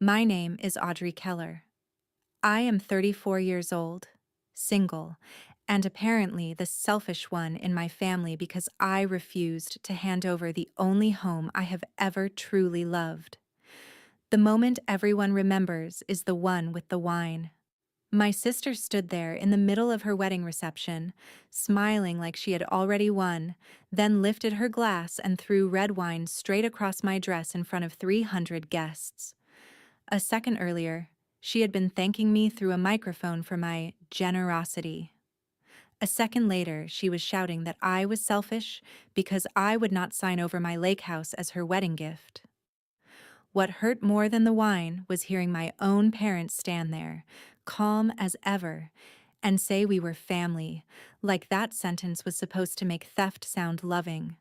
My name is Audrey Keller. I am 34 years old, single, and apparently the selfish one in my family because I refused to hand over the only home I have ever truly loved. The moment everyone remembers is the one with the wine. My sister stood there in the middle of her wedding reception, smiling like she had already won, then lifted her glass and threw red wine straight across my dress in front of 300 guests. A second earlier, she had been thanking me through a microphone for my generosity. A second later, she was shouting that I was selfish because I would not sign over my lake house as her wedding gift. What hurt more than the wine was hearing my own parents stand there, calm as ever, and say we were family, like that sentence was supposed to make theft sound loving.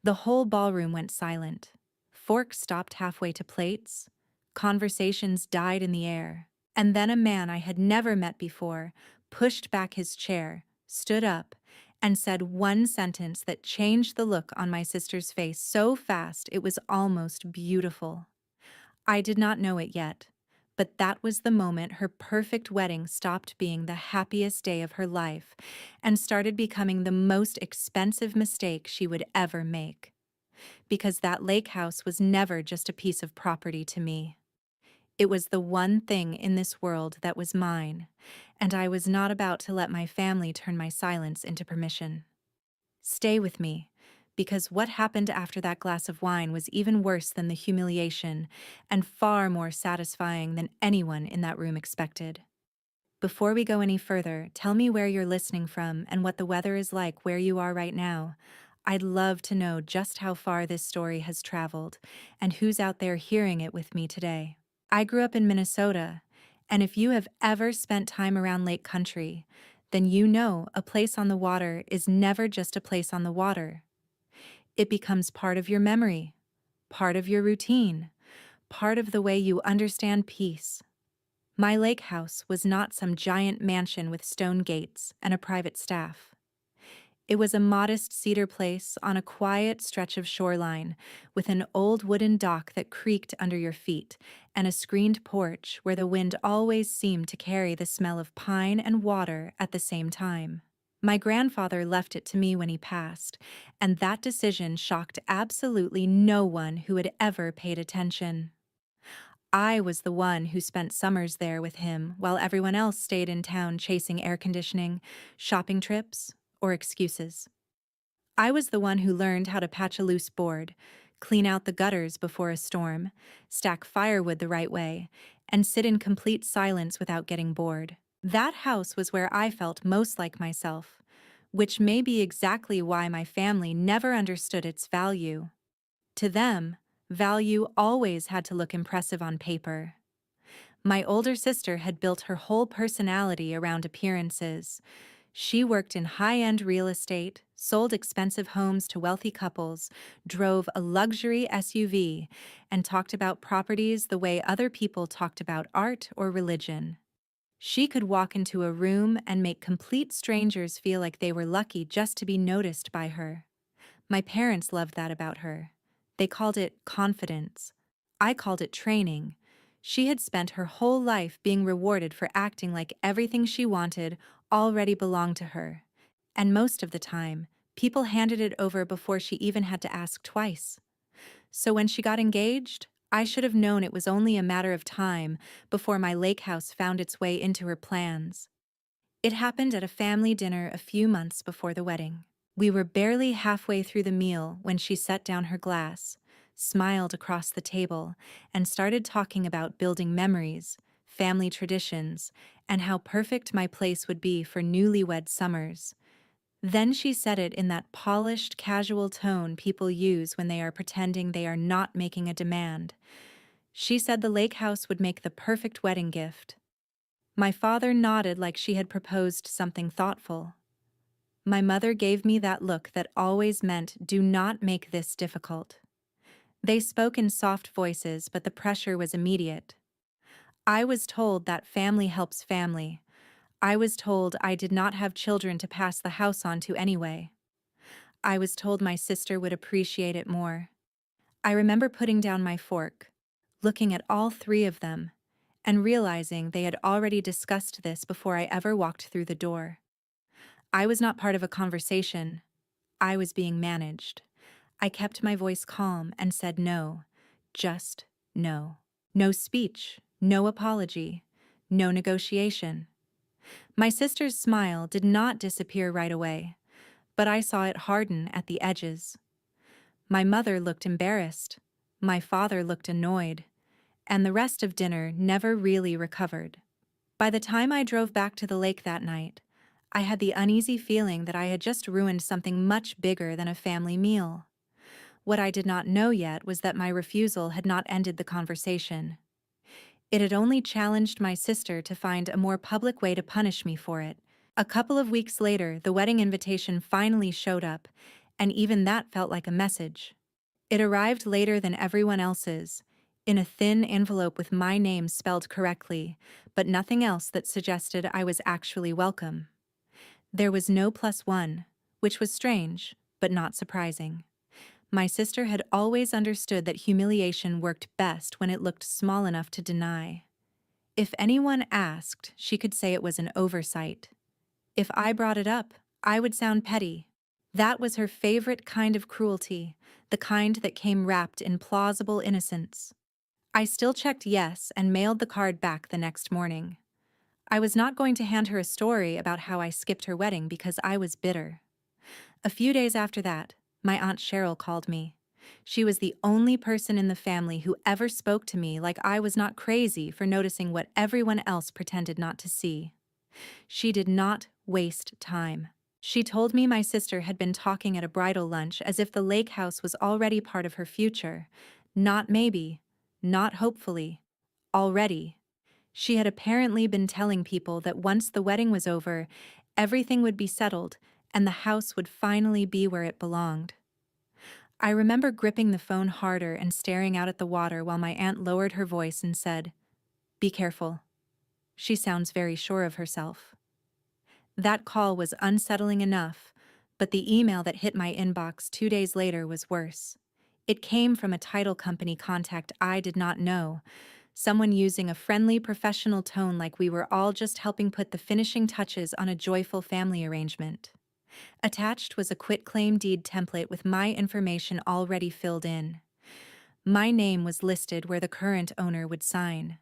The whole ballroom went silent. Forks stopped halfway to plates. Conversations died in the air. And then a man I had never met before pushed back his chair, stood up, and said one sentence that changed the look on my sister's face so fast it was almost beautiful. I did not know it yet, but that was the moment her perfect wedding stopped being the happiest day of her life and started becoming the most expensive mistake she would ever make. Because that lake house was never just a piece of property to me. It was the one thing in this world that was mine, and I was not about to let my family turn my silence into permission. Stay with me, because what happened after that glass of wine was even worse than the humiliation and far more satisfying than anyone in that room expected. Before we go any further, tell me where you're listening from and what the weather is like where you are right now. I'd love to know just how far this story has traveled and who's out there hearing it with me today. I grew up in Minnesota, and if you have ever spent time around Lake Country, then you know a place on the water is never just a place on the water. It becomes part of your memory, part of your routine, part of the way you understand peace. My lake house was not some giant mansion with stone gates and a private staff. It was a modest cedar place on a quiet stretch of shoreline, with an old wooden dock that creaked under your feet, and a screened porch where the wind always seemed to carry the smell of pine and water at the same time. My grandfather left it to me when he passed, and that decision shocked absolutely no one who had ever paid attention. I was the one who spent summers there with him while everyone else stayed in town chasing air conditioning, shopping trips, or excuses. I was the one who learned how to patch a loose board, clean out the gutters before a storm, stack firewood the right way, and sit in complete silence without getting bored. That house was where I felt most like myself, which may be exactly why my family never understood its value. To them, value always had to look impressive on paper. My older sister had built her whole personality around appearances. She worked in high-end real estate, sold expensive homes to wealthy couples, drove a luxury SUV, and talked about properties the way other people talked about art or religion. She could walk into a room and make complete strangers feel like they were lucky just to be noticed by her. My parents loved that about her. They called it confidence. I called it training. She had spent her whole life being rewarded for acting like everything she wanted already belonged to her. And most of the time, people handed it over before she even had to ask twice. So when she got engaged, I should have known it was only a matter of time before my lake house found its way into her plans. It happened at a family dinner a few months before the wedding. We were barely halfway through the meal when she set down her glass, smiled across the table, and started talking about building memories, family traditions, and how perfect my place would be for newlywed summers. Then she said it in that polished, casual tone people use when they are pretending they are not making a demand. She said the lake house would make the perfect wedding gift. My father nodded like she had proposed something thoughtful. My mother gave me that look that always meant, do not make this difficult. They spoke in soft voices, but the pressure was immediate. I was told that family helps family. I was told I did not have children to pass the house on to anyway. I was told my sister would appreciate it more. I remember putting down my fork, looking at all three of them, and realizing they had already discussed this before I ever walked through the door. I was not part of a conversation. I was being managed. I kept my voice calm and said no. Just no. No speech, no apology, no negotiation. My sister's smile did not disappear right away, but I saw it harden at the edges. My mother looked embarrassed. My father looked annoyed. And the rest of dinner never really recovered. By the time I drove back to the lake that night, I had the uneasy feeling that I had just ruined something much bigger than a family meal. What I did not know yet was that my refusal had not ended the conversation. It had only challenged my sister to find a more public way to punish me for it. A couple of weeks later, the wedding invitation finally showed up, and even that felt like a message. It arrived later than everyone else's, in a thin envelope with my name spelled correctly, but nothing else that suggested I was actually welcome. There was no +1, which was strange, but not surprising. My sister had always understood that humiliation worked best when it looked small enough to deny. If anyone asked, she could say it was an oversight. If I brought it up, I would sound petty. That was her favorite kind of cruelty, the kind that came wrapped in plausible innocence. I still checked yes and mailed the card back the next morning. I was not going to hand her a story about how I skipped her wedding because I was bitter. A few days after that, my Aunt Cheryl called me. She was the only person in the family who ever spoke to me like I was not crazy for noticing what everyone else pretended not to see. She did not waste time. She told me my sister had been talking at a bridal lunch as if the lake house was already part of her future. Not maybe, not hopefully, already. She had apparently been telling people that once the wedding was over, everything would be settled and the house would finally be where it belonged. I remember gripping the phone harder and staring out at the water while my aunt lowered her voice and said, "Be careful. She sounds very sure of herself." That call was unsettling enough, but the email that hit my inbox 2 days later was worse. It came from a title company contact I did not know, someone using a friendly, professional tone like we were all just helping put the finishing touches on a joyful family arrangement. Attached was a quitclaim deed template with my information already filled in. My name was listed where the current owner would sign.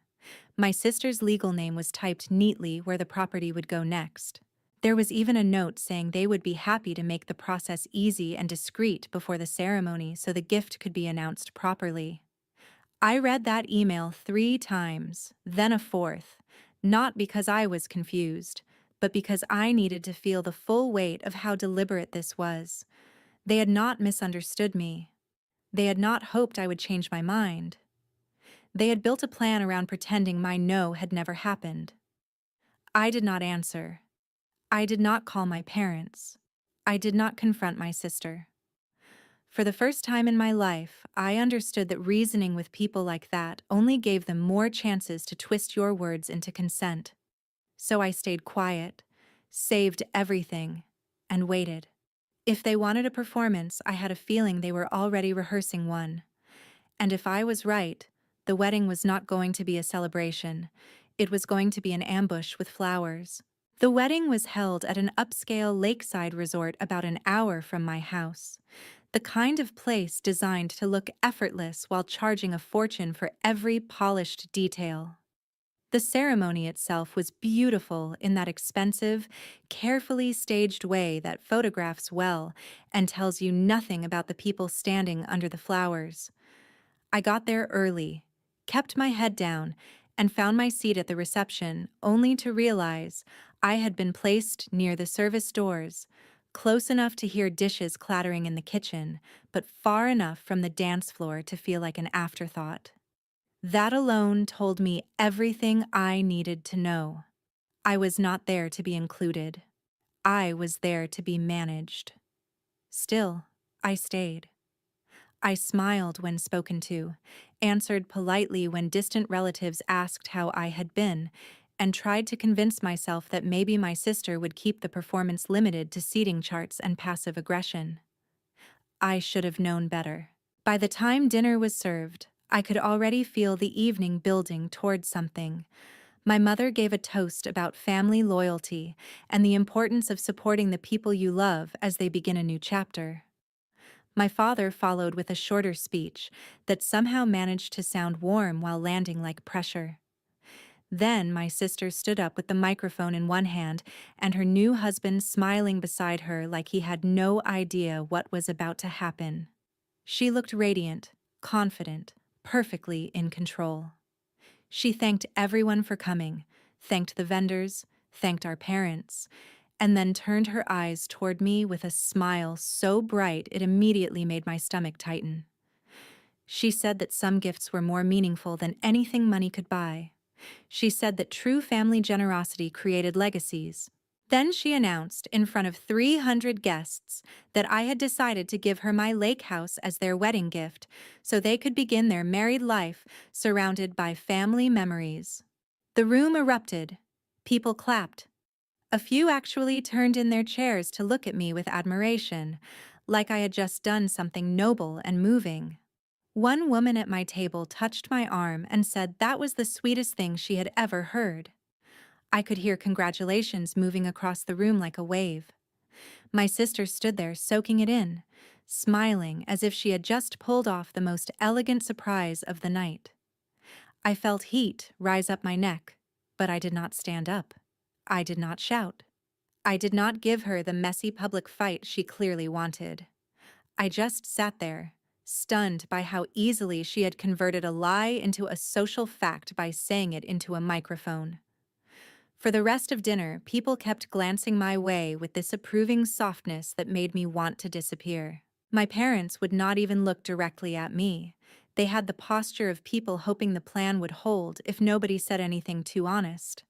My sister's legal name was typed neatly where the property would go next. There was even a note saying they would be happy to make the process easy and discreet before the ceremony so the gift could be announced properly. I read that email 3 times, then a fourth, not because I was confused, but because I needed to feel the full weight of how deliberate this was. They had not misunderstood me. They had not hoped I would change my mind. They had built a plan around pretending my no had never happened. I did not answer. I did not call my parents. I did not confront my sister. For the first time in my life, I understood that reasoning with people like that only gave them more chances to twist your words into consent. So I stayed quiet, saved everything, and waited. If they wanted a performance, I had a feeling they were already rehearsing one. And if I was right, the wedding was not going to be a celebration. It was going to be an ambush with flowers. The wedding was held at an upscale lakeside resort about an hour from my house. The kind of place designed to look effortless while charging a fortune for every polished detail. The ceremony itself was beautiful in that expensive, carefully staged way that photographs well and tells you nothing about the people standing under the flowers. I got there early, kept my head down, and found my seat at the reception only to realize I had been placed near the service doors, close enough to hear dishes clattering in the kitchen, but far enough from the dance floor to feel like an afterthought. That alone told me everything I needed to know. I was not there to be included. I was there to be managed. Still, I stayed. I smiled when spoken to, answered politely when distant relatives asked how I had been, and tried to convince myself that maybe my sister would keep the performance limited to seating charts and passive aggression. I should have known better. By the time dinner was served, I could already feel the evening building towards something. My mother gave a toast about family loyalty and the importance of supporting the people you love as they begin a new chapter. My father followed with a shorter speech that somehow managed to sound warm while landing like pressure. Then my sister stood up with the microphone in one hand and her new husband smiling beside her like he had no idea what was about to happen. She looked radiant, confident, perfectly in control. She thanked everyone for coming, thanked the vendors, thanked our parents, and then turned her eyes toward me with a smile so bright it immediately made my stomach tighten. She said that some gifts were more meaningful than anything money could buy. She said that true family generosity created legacies. Then she announced, in front of 300 guests, that I had decided to give her my lake house as their wedding gift so they could begin their married life surrounded by family memories. The room erupted. People clapped. A few actually turned in their chairs to look at me with admiration, like I had just done something noble and moving. One woman at my table touched my arm and said that was the sweetest thing she had ever heard. I could hear congratulations moving across the room like a wave. My sister stood there soaking it in, smiling as if she had just pulled off the most elegant surprise of the night. I felt heat rise up my neck, but I did not stand up. I did not shout. I did not give her the messy public fight she clearly wanted. I just sat there, stunned by how easily she had converted a lie into a social fact by saying it into a microphone. For the rest of dinner, people kept glancing my way with this approving softness that made me want to disappear. My parents would not even look directly at me. They had the posture of people hoping the plan would hold if nobody said anything too honest.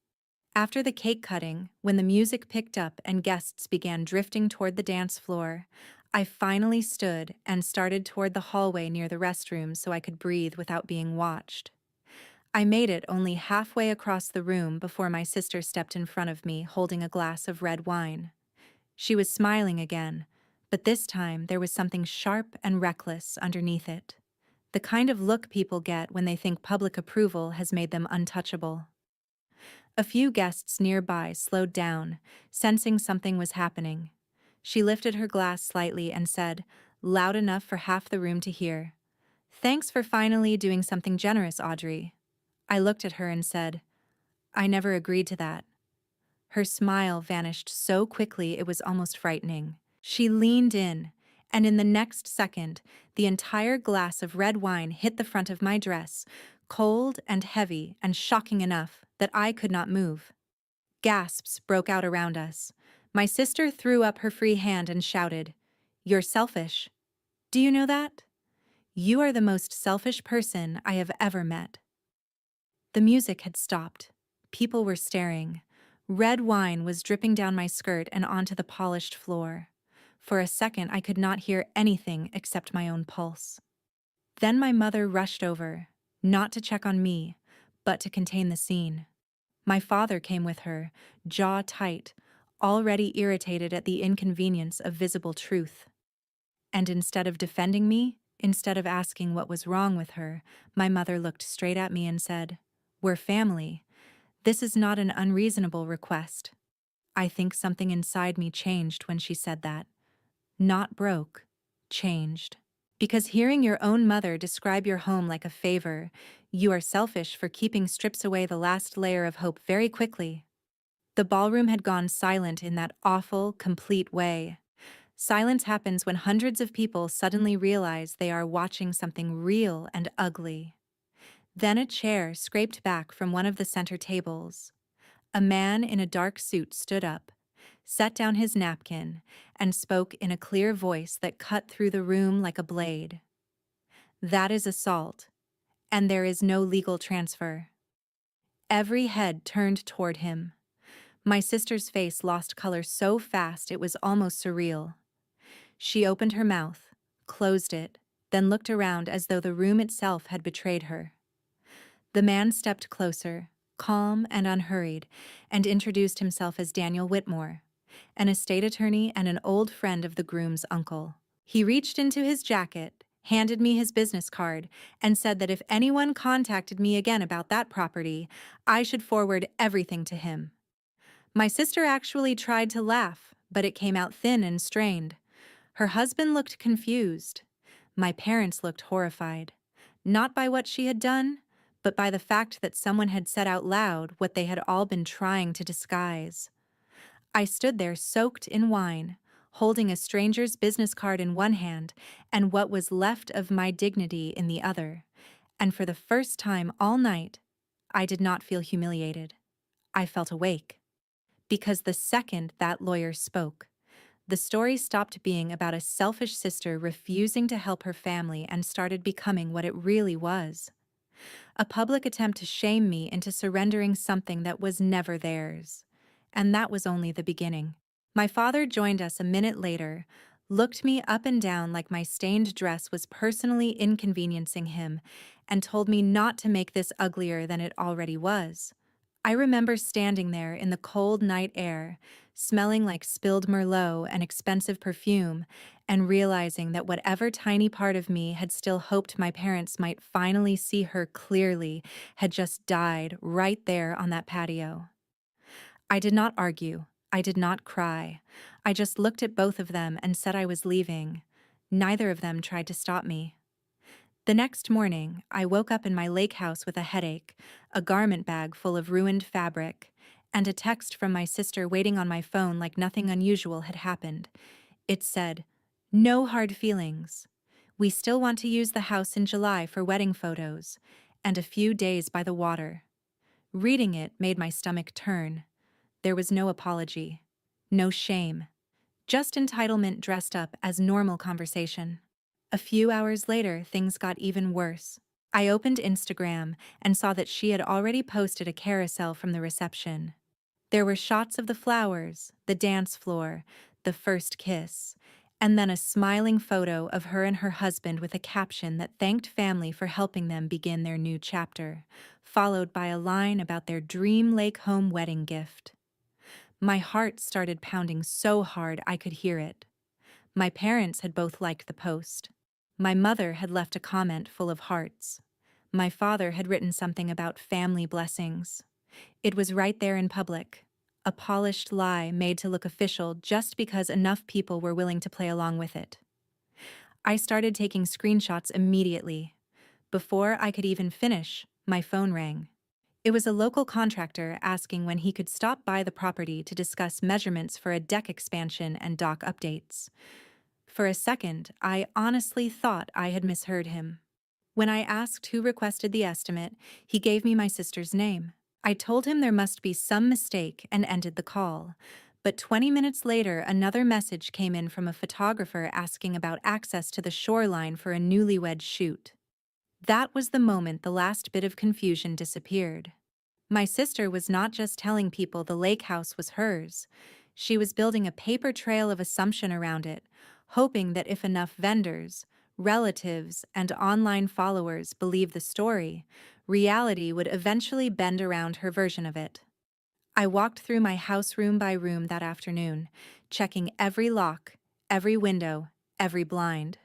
After the cake cutting, when the music picked up and guests began drifting toward the dance floor, I finally stood and started toward the hallway near the restrooms so I could breathe without being watched. I made it only halfway across the room before my sister stepped in front of me holding a glass of red wine. She was smiling again, but this time there was something sharp and reckless underneath it. The kind of look people get when they think public approval has made them untouchable. A few guests nearby slowed down, sensing something was happening. She lifted her glass slightly and said, loud enough for half the room to hear, "Thanks for finally doing something generous, Audrey." I looked at her and said, "I never agreed to that." Her smile vanished so quickly it was almost frightening. She leaned in, and in the next second, the entire glass of red wine hit the front of my dress, cold and heavy and shocking enough that I could not move. Gasps broke out around us. My sister threw up her free hand and shouted, "You're selfish. Do you know that? You are the most selfish person I have ever met." The music had stopped. People were staring. Red wine was dripping down my skirt and onto the polished floor. For a second, I could not hear anything except my own pulse. Then my mother rushed over, not to check on me, but to contain the scene. My father came with her, jaw tight, already irritated at the inconvenience of visible truth. And instead of defending me, instead of asking what was wrong with her, my mother looked straight at me and said, "We're family. This is not an unreasonable request." I think something inside me changed when she said that. Not broke, changed. Because hearing your own mother describe your home like a favor, you are selfish for keeping strips away the last layer of hope very quickly. The ballroom had gone silent in that awful, complete way. Silence happens when hundreds of people suddenly realize they are watching something real and ugly. Then a chair scraped back from one of the center tables. A man in a dark suit stood up, set down his napkin, and spoke in a clear voice that cut through the room like a blade. "That is assault, and there is no legal transfer." Every head turned toward him. My sister's face lost color so fast it was almost surreal. She opened her mouth, closed it, then looked around as though the room itself had betrayed her. The man stepped closer, calm and unhurried, and introduced himself as Daniel Whitmore, an estate attorney and an old friend of the groom's uncle. He reached into his jacket, handed me his business card, and said that if anyone contacted me again about that property, I should forward everything to him. My sister actually tried to laugh, but it came out thin and strained. Her husband looked confused. My parents looked horrified, not by what she had done, but by the fact that someone had said out loud what they had all been trying to disguise. I stood there soaked in wine, holding a stranger's business card in one hand and what was left of my dignity in the other, and for the first time all night, I did not feel humiliated. I felt awake. Because the second that lawyer spoke, the story stopped being about a selfish sister refusing to help her family and started becoming what it really was: a public attempt to shame me into surrendering something that was never theirs. And that was only the beginning. My father joined us a minute later, looked me up and down like my stained dress was personally inconveniencing him, and told me not to make this uglier than it already was. I remember standing there in the cold night air, smelling like spilled Merlot and expensive perfume, and realizing that whatever tiny part of me had still hoped my parents might finally see her clearly had just died right there on that patio. I did not argue. I did not cry. I just looked at both of them and said I was leaving. Neither of them tried to stop me. The next morning, I woke up in my lake house with a headache, a garment bag full of ruined fabric, and a text from my sister waiting on my phone like nothing unusual had happened. It said, "No hard feelings. We still want to use the house in July for wedding photos, and a few days by the water." Reading it made my stomach turn. There was no apology, no shame, just entitlement dressed up as normal conversation. A few hours later, things got even worse. I opened Instagram and saw that she had already posted a carousel from the reception. There were shots of the flowers, the dance floor, the first kiss, and then a smiling photo of her and her husband with a caption that thanked family for helping them begin their new chapter, followed by a line about their dream lake home wedding gift. My heart started pounding so hard I could hear it. My parents had both liked the post. My mother had left a comment full of hearts. My father had written something about family blessings. It was right there in public, a polished lie made to look official just because enough people were willing to play along with it. I started taking screenshots immediately. Before I could even finish, my phone rang. It was a local contractor asking when he could stop by the property to discuss measurements for a deck expansion and dock updates. For a second, I honestly thought I had misheard him. When I asked who requested the estimate, he gave me my sister's name. I told him there must be some mistake and ended the call. But 20 minutes later, another message came in from a photographer asking about access to the shoreline for a newlywed shoot. That was the moment the last bit of confusion disappeared. My sister was not just telling people the lake house was hers. She was building a paper trail of assumption around it, hoping that if enough vendors, relatives, and online followers believed the story, reality would eventually bend around her version of it. I walked through my house room by room that afternoon, checking every lock, every window, every blind.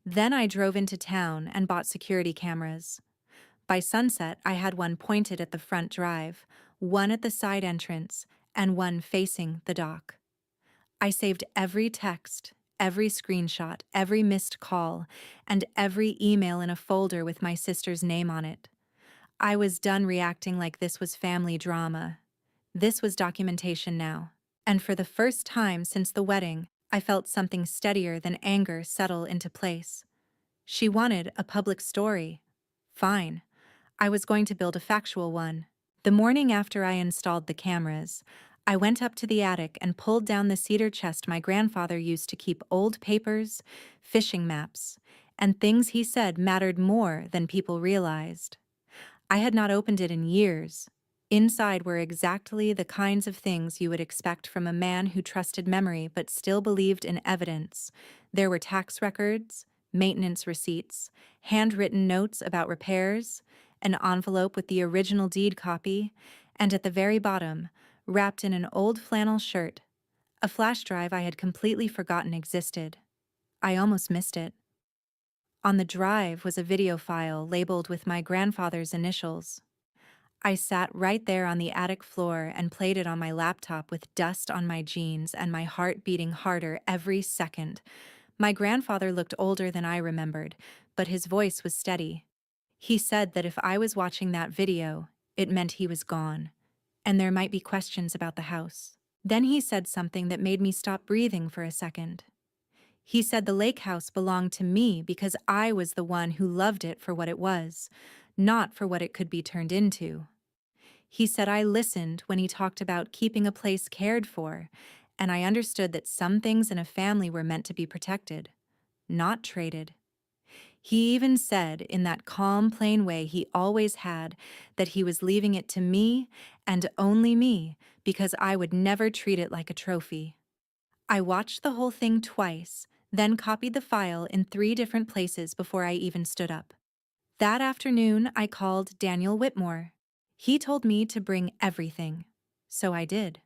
Then I drove into town and bought security cameras. By sunset, I had one pointed at the front drive, one at the side entrance, and one facing the dock. I saved every text, every screenshot, every missed call, and every email in a folder with my sister's name on it. I was done reacting like this was family drama. This was documentation now. And for the first time since the wedding, I felt something steadier than anger settle into place. She wanted a public story. Fine. I was going to build a factual one. The morning after I installed the cameras, I went up to the attic and pulled down the cedar chest my grandfather used to keep old papers, fishing maps, and things he said mattered more than people realized. I had not opened it in years. Inside were exactly the kinds of things you would expect from a man who trusted memory but still believed in evidence. There were tax records, maintenance receipts, handwritten notes about repairs, an envelope with the original deed copy, and at the very bottom, wrapped in an old flannel shirt, a flash drive I had completely forgotten existed. I almost missed it. On the drive was a video file labeled with my grandfather's initials. I sat right there on the attic floor and played it on my laptop with dust on my jeans and my heart beating harder every second. My grandfather looked older than I remembered, but his voice was steady. He said that if I was watching that video, it meant he was gone, and there might be questions about the house. Then he said something that made me stop breathing for a second. He said the lake house belonged to me because I was the one who loved it for what it was, not for what it could be turned into. He said I listened when he talked about keeping a place cared for, and I understood that some things in a family were meant to be protected, not traded. He even said, in that calm, plain way he always had, that he was leaving it to me and only me because I would never treat it like a trophy. I watched the whole thing twice, then copied the file in 3 different places before I even stood up. That afternoon, I called Daniel Whitmore. He told me to bring everything. So I did.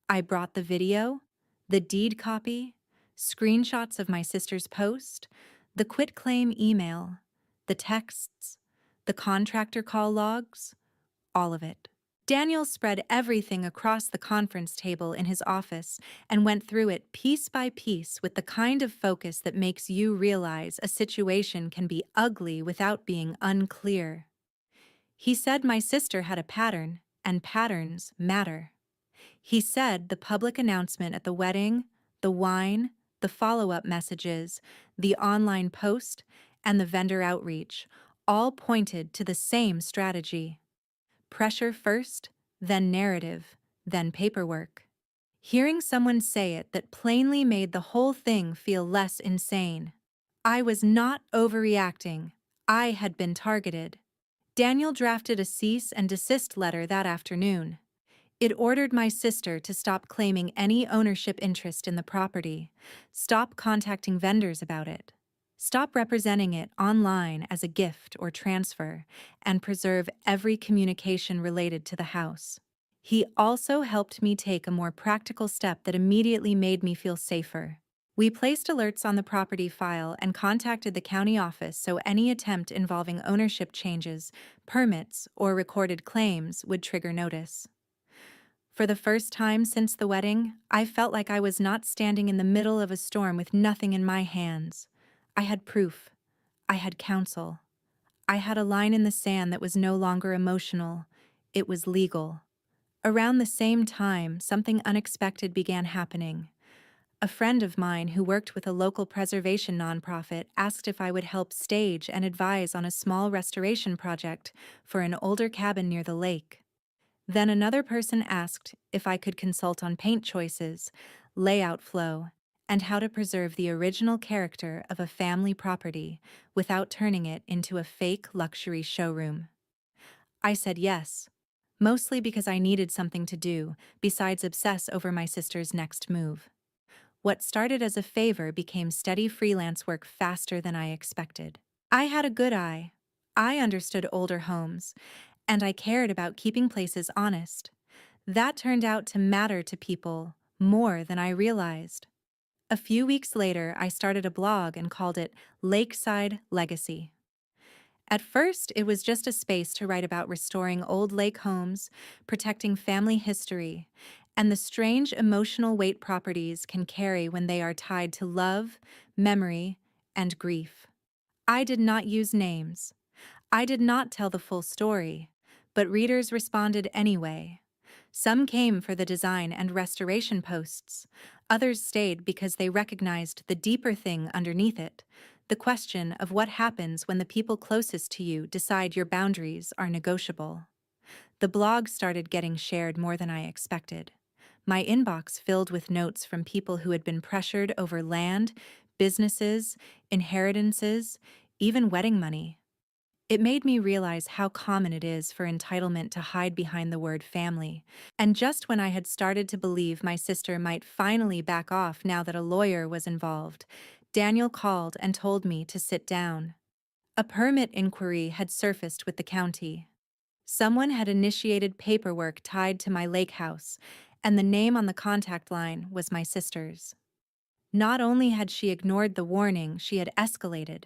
I brought the video, the deed copy, screenshots of my sister's post, the quitclaim email, the texts, the contractor call logs, all of it. Daniel spread everything across the conference table in his office and went through it piece by piece with the kind of focus that makes you realize a situation can be ugly without being unclear. He said my sister had a pattern, and patterns matter. He said the public announcement at the wedding, the wine, the follow-up messages, the online post, and the vendor outreach all pointed to the same strategy. Pressure first, then narrative, then paperwork. Hearing someone say it that plainly made the whole thing feel less insane. I was not overreacting. I had been targeted. Daniel drafted a cease and desist letter that afternoon. It ordered my sister to stop claiming any ownership interest in the property, stop contacting vendors about it, stop representing it online as a gift or transfer, and preserve every communication related to the house. He also helped me take a more practical step that immediately made me feel safer. We placed alerts on the property file and contacted the county office so any attempt involving ownership changes, permits, or recorded claims would trigger notice. For the first time since the wedding, I felt like I was not standing in the middle of a storm with nothing in my hands. I had proof. I had counsel. I had a line in the sand that was no longer emotional. It was legal. Around the same time, something unexpected began happening. A friend of mine who worked with a local preservation nonprofit asked if I would help stage and advise on a small restoration project for an older cabin near the lake. Then another person asked if I could consult on paint choices, layout flow, and how to preserve the original character of a family property without turning it into a fake luxury showroom. I said yes, mostly because I needed something to do besides obsess over my sister's next move. What started as a favor became steady freelance work faster than I expected. I had a good eye. I understood older homes, and I cared about keeping places honest. That turned out to matter to people more than I realized. A few weeks later, I started a blog and called it Lakeside Legacy. At first, it was just a space to write about restoring old lake homes, protecting family history, and the strange emotional weight properties can carry when they are tied to love, memory, and grief. I did not use names. I did not tell the full story, but readers responded anyway. Some came for the design and restoration posts. Others stayed because they recognized the deeper thing underneath it, the question of what happens when the people closest to you decide your boundaries are negotiable. The blog started getting shared more than I expected. My inbox filled with notes from people who had been pressured over land, businesses, inheritances, even wedding money. It made me realize how common it is for entitlement to hide behind the word family. And just when I had started to believe my sister might finally back off now that a lawyer was involved, Daniel called and told me to sit down. A permit inquiry had surfaced with the county. Someone had initiated paperwork tied to my lake house, and the name on the contact line was my sister's. Not only had she ignored the warning, she had escalated.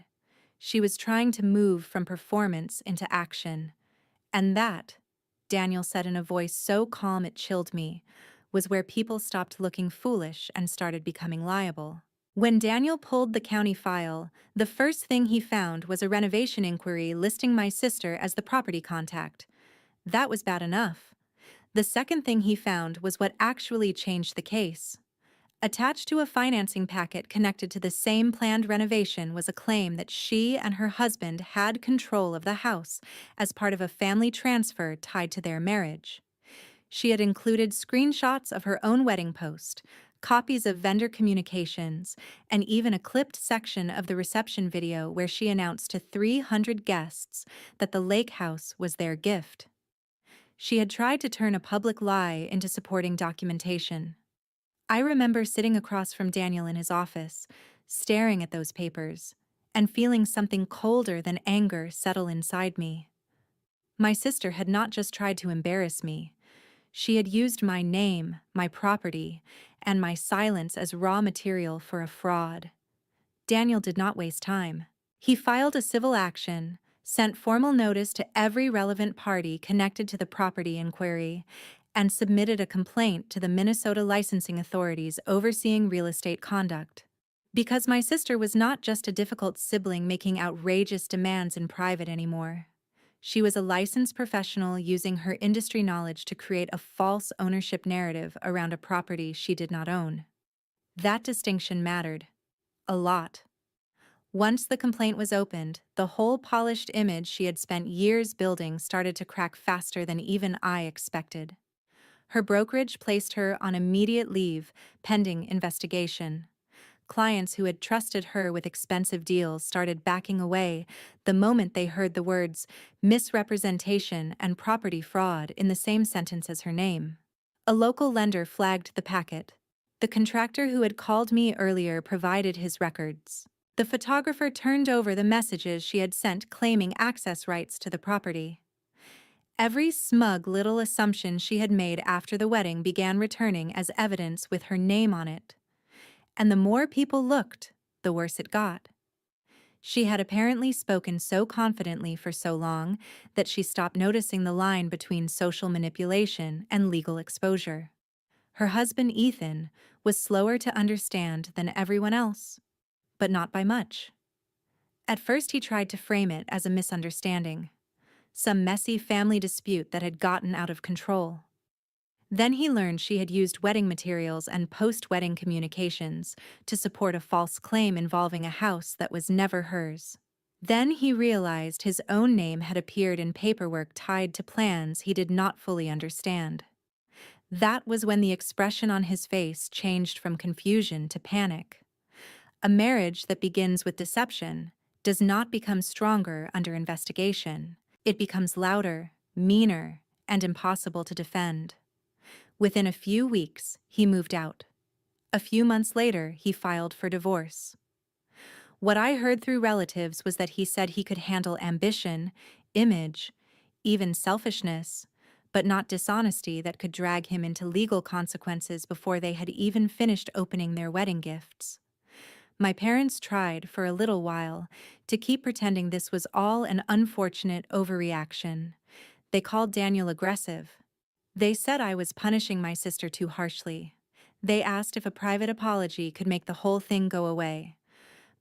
She was trying to move from performance into action. And that, Daniel said in a voice so calm it chilled me, was where people stopped looking foolish and started becoming liable. When Daniel pulled the county file, the first thing he found was a renovation inquiry listing my sister as the property contact. That was bad enough. The second thing he found was what actually changed the case. Attached to a financing packet connected to the same planned renovation was a claim that she and her husband had control of the house as part of a family transfer tied to their marriage. She had included screenshots of her own wedding post, copies of vendor communications, and even a clipped section of the reception video where she announced to 300 guests that the lake house was their gift. She had tried to turn a public lie into supporting documentation. I remember sitting across from Daniel in his office, staring at those papers, and feeling something colder than anger settle inside me. My sister had not just tried to embarrass me. She had used my name, my property, and my silence as raw material for a fraud. Daniel did not waste time. He filed a civil action, sent formal notice to every relevant party connected to the property inquiry, and submitted a complaint to the Minnesota licensing authorities overseeing real estate conduct. Because my sister was not just a difficult sibling making outrageous demands in private anymore. She was a licensed professional using her industry knowledge to create a false ownership narrative around a property she did not own. That distinction mattered. A lot. Once the complaint was opened, the whole polished image she had spent years building started to crack faster than even I expected. Her brokerage placed her on immediate leave, pending investigation. Clients who had trusted her with expensive deals started backing away the moment they heard the words misrepresentation and property fraud in the same sentence as her name. A local lender flagged the packet. The contractor who had called me earlier provided his records. The photographer turned over the messages she had sent claiming access rights to the property. Every smug little assumption she had made after the wedding began returning as evidence with her name on it. And the more people looked, the worse it got. She had apparently spoken so confidently for so long that she stopped noticing the line between social manipulation and legal exposure. Her husband, Ethan, was slower to understand than everyone else, but not by much. At first, he tried to frame it as a misunderstanding, some messy family dispute that had gotten out of control. Then he learned she had used wedding materials and post-wedding communications to support a false claim involving a house that was never hers. Then he realized his own name had appeared in paperwork tied to plans he did not fully understand. That was when the expression on his face changed from confusion to panic. A marriage that begins with deception does not become stronger under investigation. It becomes louder, meaner, and impossible to defend. Within a few weeks, he moved out. A few months later, he filed for divorce. What I heard through relatives was that he said he could handle ambition, image, even selfishness, but not dishonesty that could drag him into legal consequences before they had even finished opening their wedding gifts. My parents tried, for a little while, to keep pretending this was all an unfortunate overreaction. They called Daniel aggressive. They said I was punishing my sister too harshly. They asked if a private apology could make the whole thing go away.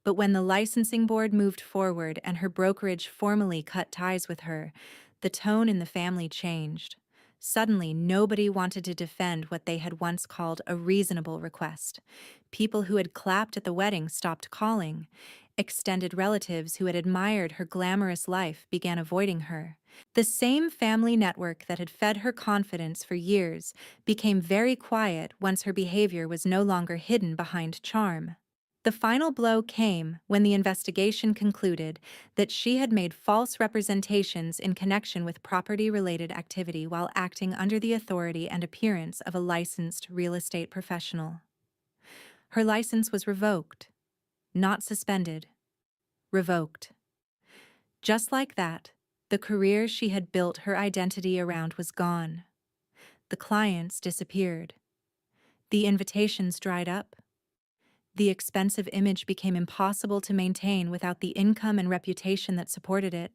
But when the licensing board moved forward and her brokerage formally cut ties with her, the tone in the family changed. Suddenly, nobody wanted to defend what they had once called a reasonable request. People who had clapped at the wedding stopped calling. Extended relatives who had admired her glamorous life began avoiding her. The same family network that had fed her confidence for years became very quiet once her behavior was no longer hidden behind charm. The final blow came when the investigation concluded that she had made false representations in connection with property-related activity while acting under the authority and appearance of a licensed real estate professional. Her license was revoked, not suspended, revoked. Just like that, the career she had built her identity around was gone. The clients disappeared. The invitations dried up. The expensive image became impossible to maintain without the income and reputation that supported it.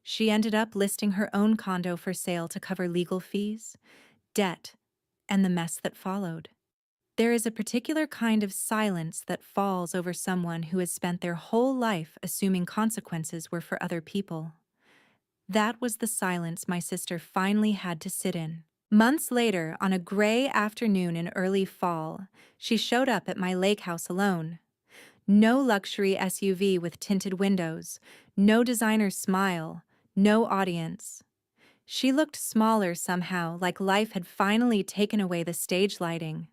She ended up listing her own condo for sale to cover legal fees, debt, and the mess that followed. There is a particular kind of silence that falls over someone who has spent their whole life assuming consequences were for other people. That was the silence my sister finally had to sit in. Months later, on a gray afternoon in early fall, she showed up at my lake house alone. No luxury SUV with tinted windows, no designer smile, no audience. She looked smaller somehow, like life had finally taken away the stage lighting.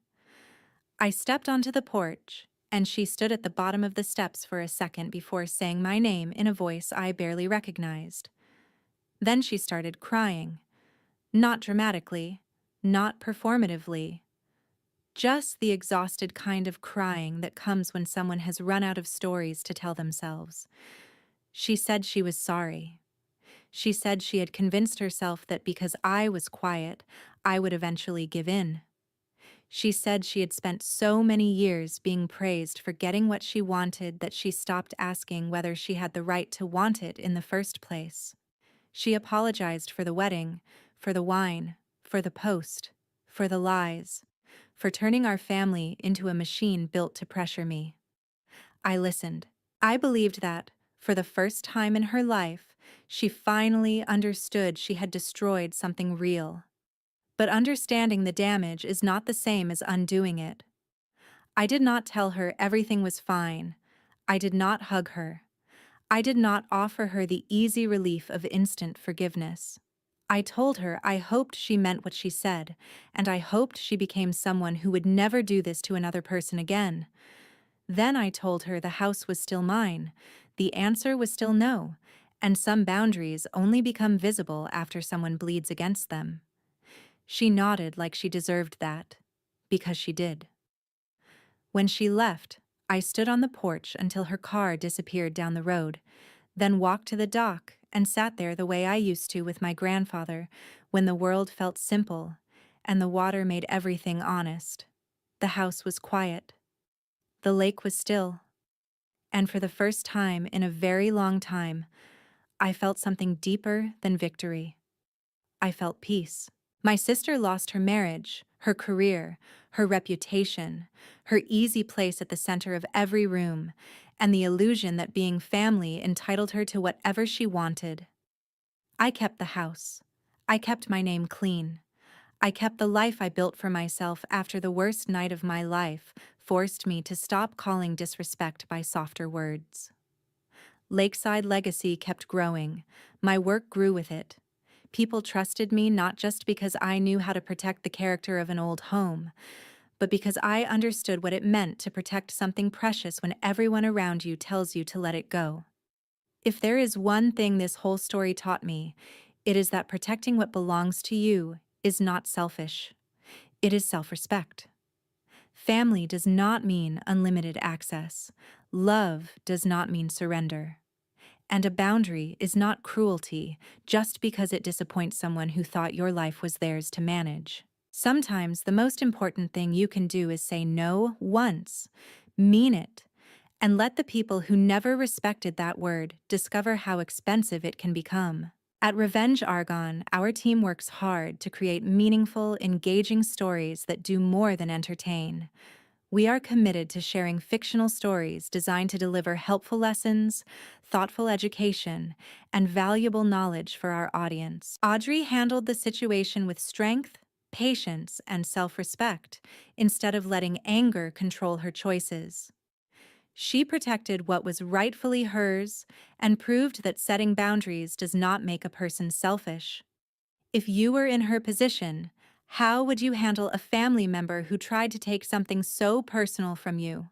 I stepped onto the porch, and she stood at the bottom of the steps for a second before saying my name in a voice I barely recognized. Then she started crying. Not dramatically, not performatively, just the exhausted kind of crying that comes when someone has run out of stories to tell themselves. She said she was sorry. She said she had convinced herself that because I was quiet, I would eventually give in. She said she had spent so many years being praised for getting what she wanted that she stopped asking whether she had the right to want it in the first place. She apologized for the wedding, for the wine, for the post, for the lies, for turning our family into a machine built to pressure me. I listened. I believed that, for the first time in her life, she finally understood she had destroyed something real. But understanding the damage is not the same as undoing it. I did not tell her everything was fine. I did not hug her. I did not offer her the easy relief of instant forgiveness. I told her I hoped she meant what she said, and I hoped she became someone who would never do this to another person again. Then I told her the house was still mine, the answer was still no, and some boundaries only become visible after someone bleeds against them. She nodded like she deserved that, because she did. When she left, I stood on the porch until her car disappeared down the road, then walked to the dock and sat there the way I used to with my grandfather when the world felt simple and the water made everything honest. The house was quiet. The lake was still. And for the first time in a very long time, I felt something deeper than victory. I felt peace. My sister lost her marriage, her career, her reputation, her easy place at the center of every room, and the illusion that being family entitled her to whatever she wanted. I kept the house. I kept my name clean. I kept the life I built for myself after the worst night of my life forced me to stop calling disrespect by softer words. Lakeside legacy kept growing. My work grew with it. People trusted me not just because I knew how to protect the character of an old home, but because I understood what it meant to protect something precious when everyone around you tells you to let it go. If there is one thing this whole story taught me, it is that protecting what belongs to you is not selfish. It is self-respect. Family does not mean unlimited access. Love does not mean surrender. And a boundary is not cruelty just because it disappoints someone who thought your life was theirs to manage. Sometimes the most important thing you can do is say no once, mean it, and let the people who never respected that word discover how expensive it can become. At Revenge Argon, our team works hard to create meaningful, engaging stories that do more than entertain. We are committed to sharing fictional stories designed to deliver helpful lessons, thoughtful education, and valuable knowledge for our audience. Audrey handled the situation with strength, patience, and self-respect, instead of letting anger control her choices. She protected what was rightfully hers and proved that setting boundaries does not make a person selfish. If you were in her position, how would you handle a family member who tried to take something so personal from you?